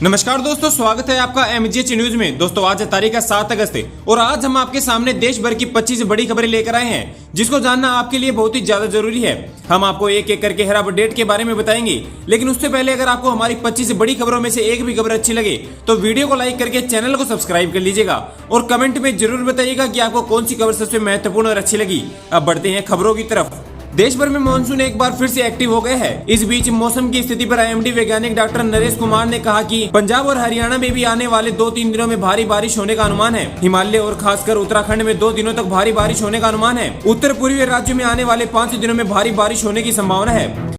नमस्कार दोस्तों, स्वागत है आपका एमजीएच न्यूज में। दोस्तों आज तारीख है 7 अगस्त और आज हम आपके सामने देश भर की 25 बड़ी खबरें लेकर आए हैं, जिसको जानना आपके लिए बहुत ही ज्यादा जरूरी है। हम आपको एक एक करके हर अपडेट के बारे में बताएंगे, लेकिन उससे पहले अगर आपको हमारी 25 बड़ी खबरों में से एक भी खबर अच्छी लगे तो वीडियो को लाइक करके चैनल को सब्सक्राइब कर लीजिएगा और कमेंट में जरूर बताइएगा कि आपको कौन सी खबर सबसे महत्वपूर्ण और अच्छी लगी। अब बढ़ते हैं खबरों की तरफ। देश भर में मानसून एक बार फिर से एक्टिव हो गया है। इस बीच मौसम की स्थिति पर आईएमडी वैज्ञानिक डॉक्टर नरेश कुमार ने कहा कि पंजाब और हरियाणा में भी आने वाले 2-3 दिनों में भारी बारिश होने का अनुमान है। हिमालय और खासकर उत्तराखंड में 2 दिनों तक भारी बारिश होने का अनुमान है। उत्तर पूर्वी राज्यों में आने वाले 5 दिनों में भारी बारिश होने की संभावना है।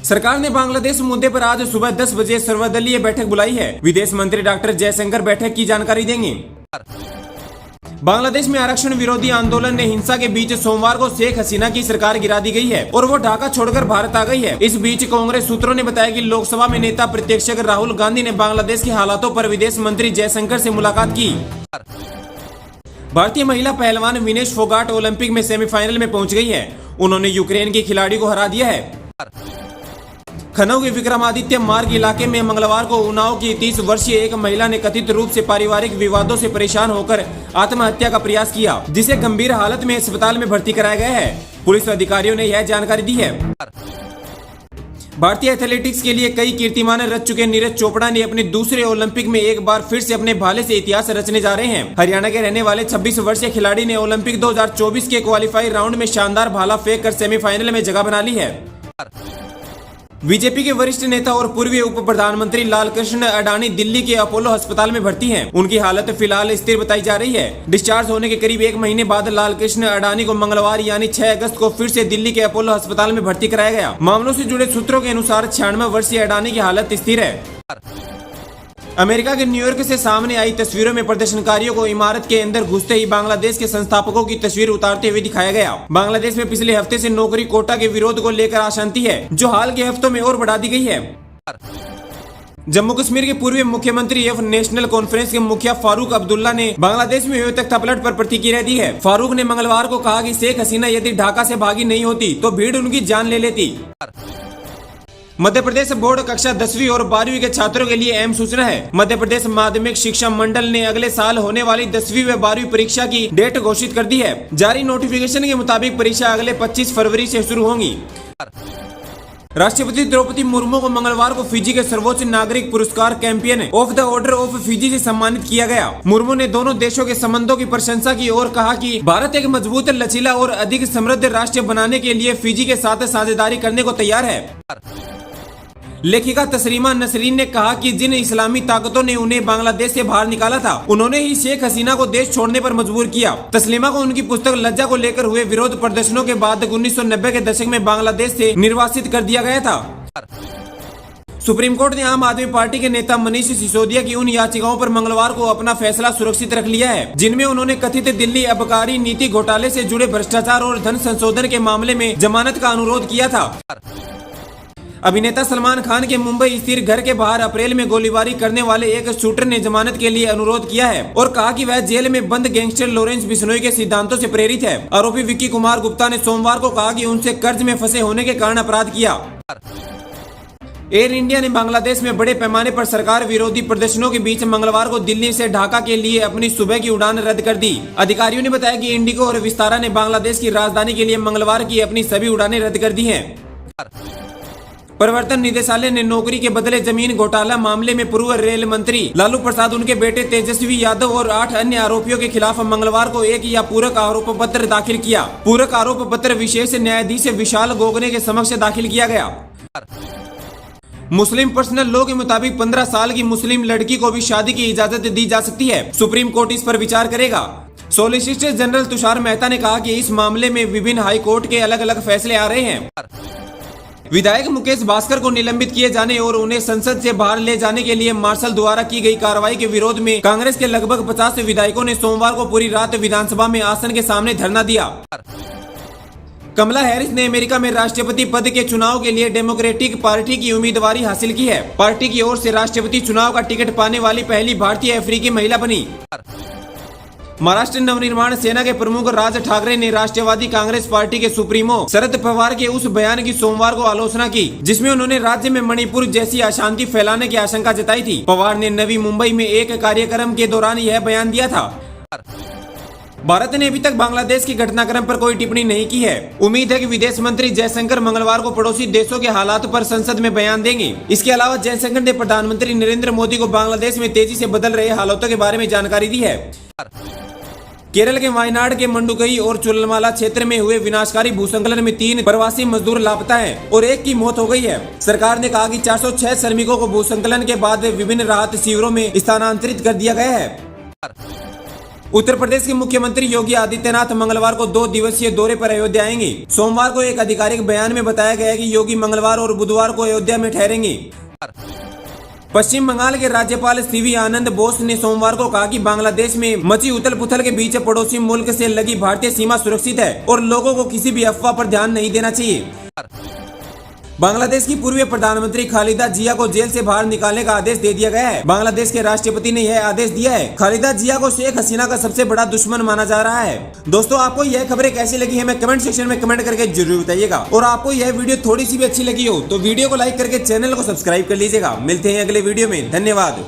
सरकार ने बांग्लादेश मुद्दे पर आज सुबह 10 बजे सर्वदलीय बैठक बुलाई है। विदेश मंत्री डॉक्टर जयशंकर बैठक की जानकारी देंगे। बांग्लादेश में आरक्षण विरोधी आंदोलन ने हिंसा के बीच सोमवार को शेख हसीना की सरकार गिरा दी गई है और वो ढाका छोड़कर भारत आ गई है। इस बीच कांग्रेस सूत्रों ने बताया कि लोकसभा में नेता प्रतिपक्ष राहुल गांधी ने बांग्लादेश के हालातों पर विदेश मंत्री जयशंकर से मुलाकात की। भारतीय महिला पहलवान विनेश फोगाट ओलंपिक में सेमीफाइनल में पहुंच गई है। उन्होंने यूक्रेन की खिलाड़ी को हरा दिया है। खनऊ के विक्रमादित्य मार्ग इलाके में मंगलवार को उन्नाव की 30 वर्षीय एक महिला ने कथित रूप से पारिवारिक विवादों से परेशान होकर आत्महत्या का प्रयास किया, जिसे गंभीर हालत में अस्पताल में भर्ती कराया गया है। पुलिस अधिकारियों ने यह जानकारी दी है। भारतीय एथलेटिक्स के लिए कई कीर्तिमान रच चुके नीरज चोपड़ा ने अपने दूसरे ओलंपिक में एक बार फिर से अपने भाले से इतिहास रचने जा रहे हैं। हरियाणा के रहने वाले 26 वर्षीय खिलाड़ी ने ओलंपिक 2024 के क्वालिफाई राउंड में शानदार भाला फेंक कर सेमीफाइनल में जगह बना ली है। बीजेपी के वरिष्ठ नेता और पूर्व उप प्रधानमंत्री लालकृष्ण अडानी दिल्ली के अपोलो अस्पताल में भर्ती हैं। उनकी हालत फिलहाल स्थिर बताई जा रही है। डिस्चार्ज होने के करीब 1 महीने बाद लालकृष्ण अडानी को मंगलवार यानी 6 अगस्त को फिर से दिल्ली के अपोलो अस्पताल में भर्ती कराया गया। मामलों से जुड़े सूत्रों के अनुसार 96 वर्षीय अडानी की हालत स्थिर है। अमेरिका के न्यूयॉर्क से सामने आई तस्वीरों में प्रदर्शनकारियों को इमारत के अंदर घुसते ही बांग्लादेश के संस्थापकों की तस्वीर उतारते हुए दिखाया गया। बांग्लादेश में पिछले हफ्ते से नौकरी कोटा के विरोध को लेकर अशांति है, जो हाल के हफ्तों में और बढ़ा दी गई है। जम्मू कश्मीर के पूर्व मुख्यमंत्री एवं नेशनल कॉन्फ्रेंस के मुखिया फारूक अब्दुल्ला ने बांग्लादेश में हुए तख्तापलट पर प्रतिक्रिया दी है। फारूक ने मंगलवार को कहा कि शेख हसीना यदि ढाका से भागी नहीं होती तो भीड़ उनकी जान ले लेती। मध्य प्रदेश बोर्ड कक्षा 10वीं और 12वीं के छात्रों के लिए अहम सूचना है। मध्य प्रदेश माध्यमिक शिक्षा मंडल ने अगले साल होने वाली 10वीं व 12वीं परीक्षा की डेट घोषित कर दी है। जारी नोटिफिकेशन के मुताबिक परीक्षा अगले 25 फरवरी से शुरू होगी। राष्ट्रपति द्रौपदी मुर्मू को मंगलवार को फिजी के सर्वोच्च नागरिक पुरस्कार champion of the order of Fiji से सम्मानित किया गया। मुर्मू ने दोनों देशों के संबंधों की प्रशंसा की और कहा कि भारत एक मजबूत, लचीला और अधिक समृद्ध राष्ट्र बनाने के लिए फिजी के साथ साझेदारी करने को तैयार है। लेखिका तस्लीमा नसरीन ने कहा कि जिन इस्लामी ताकतों ने उन्हें बांग्लादेश से बाहर निकाला था, उन्होंने ही शेख हसीना को देश छोड़ने पर मजबूर किया। तस्लीमा को उनकी पुस्तक लज्जा को लेकर हुए विरोध प्रदर्शनों के बाद 1990 के दशक में बांग्लादेश से निर्वासित कर दिया गया था। सुप्रीम कोर्ट ने आम आदमी पार्टी के नेता मनीष सिसोदिया की उन याचिकाओं पर मंगलवार को अपना फैसला सुरक्षित रख लिया है, जिनमें उन्होंने कथित दिल्ली आबकारी नीति घोटाले से जुड़े भ्रष्टाचार और धन संशोधन के मामले में जमानत का अनुरोध किया था। अभिनेता सलमान खान के मुंबई स्थित घर के बाहर अप्रैल में गोलीबारी करने वाले एक शूटर ने जमानत के लिए अनुरोध किया है और कहा कि वह जेल में बंद गैंगस्टर लॉरेंस बिश्नोई के सिद्धांतों से प्रेरित है। आरोपी विक्की कुमार गुप्ता ने सोमवार को कहा कि उनसे कर्ज में फंसे होने के कारण अपराध किया। एयर इंडिया ने बांग्लादेश में बड़े पैमाने पर सरकार विरोधी प्रदर्शनों के बीच मंगलवार को दिल्ली से ढाका के लिए अपनी सुबह की उड़ान रद्द कर दी। अधिकारियों ने बताया कि इंडिगो और विस्तारा ने बांग्लादेश की राजधानी के लिए मंगलवार की अपनी सभी उड़ानें रद्द कर दी हैं। प्रवर्तन निदेशालय ने नौकरी के बदले जमीन घोटाला मामले में पूर्व रेल मंत्री लालू प्रसाद, उनके बेटे तेजस्वी यादव और 8 अन्य आरोपियों के खिलाफ मंगलवार को एक या पूरक आरोप पत्र दाखिल किया। पूरक आरोप पत्र विशेष न्यायाधीश विशाल गोगने के समक्ष दाखिल किया गया। मुस्लिम पर्सनल लॉ के मुताबिक 15 साल की मुस्लिम लड़की को भी शादी की इजाजत दी जा सकती है। सुप्रीम कोर्ट इस पर विचार करेगा। सॉलिसिटर जनरल तुषार मेहता ने कहा कि इस मामले में विभिन्न हाई कोर्ट के अलग अलग फैसले आ रहे हैं। विधायक मुकेश भास्कर को निलंबित किए जाने और उन्हें संसद से बाहर ले जाने के लिए मार्शल द्वारा की गई कार्रवाई के विरोध में कांग्रेस के लगभग 50 विधायकों ने सोमवार को पूरी रात विधानसभा में आसन के सामने धरना दिया। कमला हैरिस ने अमेरिका में राष्ट्रपति पद के चुनाव के लिए डेमोक्रेटिक पार्टी की उम्मीदवारी हासिल की है। पार्टी की ओर से राष्ट्रपति चुनाव का टिकट पाने वाली पहली भारतीय अफ्रीकी महिला बनी। महाराष्ट्र नवनिर्माण सेना के प्रमुख राज ठाकरे ने राष्ट्रवादी कांग्रेस पार्टी के सुप्रीमो शरद पवार के उस बयान की सोमवार को आलोचना की जिसमें उन्होंने राज्य में मणिपुर जैसी अशांति फैलाने की आशंका जताई थी। पवार ने नवी मुंबई में एक कार्यक्रम के दौरान यह बयान दिया था। भारत ने अभी तक बांग्लादेश के घटनाक्रम पर कोई टिप्पणी नहीं की है। उम्मीद है कि विदेश मंत्री जयशंकर मंगलवार को पड़ोसी देशों के हालात पर संसद में बयान देंगे। इसके अलावा जयशंकर ने प्रधानमंत्री नरेंद्र मोदी को बांग्लादेश में तेजी से बदल रहे हालातों के बारे में जानकारी दी है। केरल के वायनाड के मंडुकई और चुलमाला क्षेत्र में हुए विनाशकारी भूस्खलन में 3 प्रवासी मजदूर लापता हैं और एक की मौत हो गई है। सरकार ने कहा कि 406 श्रमिकों को भूस्खलन के बाद विभिन्न राहत शिविरों में स्थानांतरित कर दिया गया है। उत्तर प्रदेश के मुख्यमंत्री योगी आदित्यनाथ मंगलवार को 2 दिवसीय दौरे पर अयोध्या आएंगे। सोमवार को एक आधिकारिक बयान में बताया गया है कि योगी मंगलवार और बुधवार को अयोध्या में ठहरेंगे। पश्चिम बंगाल के राज्यपाल सीवी आनंद बोस ने सोमवार को कहा कि बांग्लादेश में मची उथल पुथल के बीच पड़ोसी मुल्क से लगी भारतीय सीमा सुरक्षित है और लोगों को किसी भी अफवाह पर ध्यान नहीं देना चाहिए। बांग्लादेश की पूर्व प्रधानमंत्री खालिदा जिया को जेल से बाहर निकालने का आदेश दे दिया गया है। बांग्लादेश के राष्ट्रपति ने यह आदेश दिया है। खालिदा जिया को शेख हसीना का सबसे बड़ा दुश्मन माना जा रहा है। दोस्तों, आपको यह खबरें कैसी लगी है मैं कमेंट सेक्शन में कमेंट करके जरूर बताइएगा और आपको यह वीडियो थोड़ी सी भी अच्छी लगी हो तो वीडियो को लाइक करके चैनल को सब्सक्राइब कर लीजिएगा। मिलते हैं अगले वीडियो में। धन्यवाद।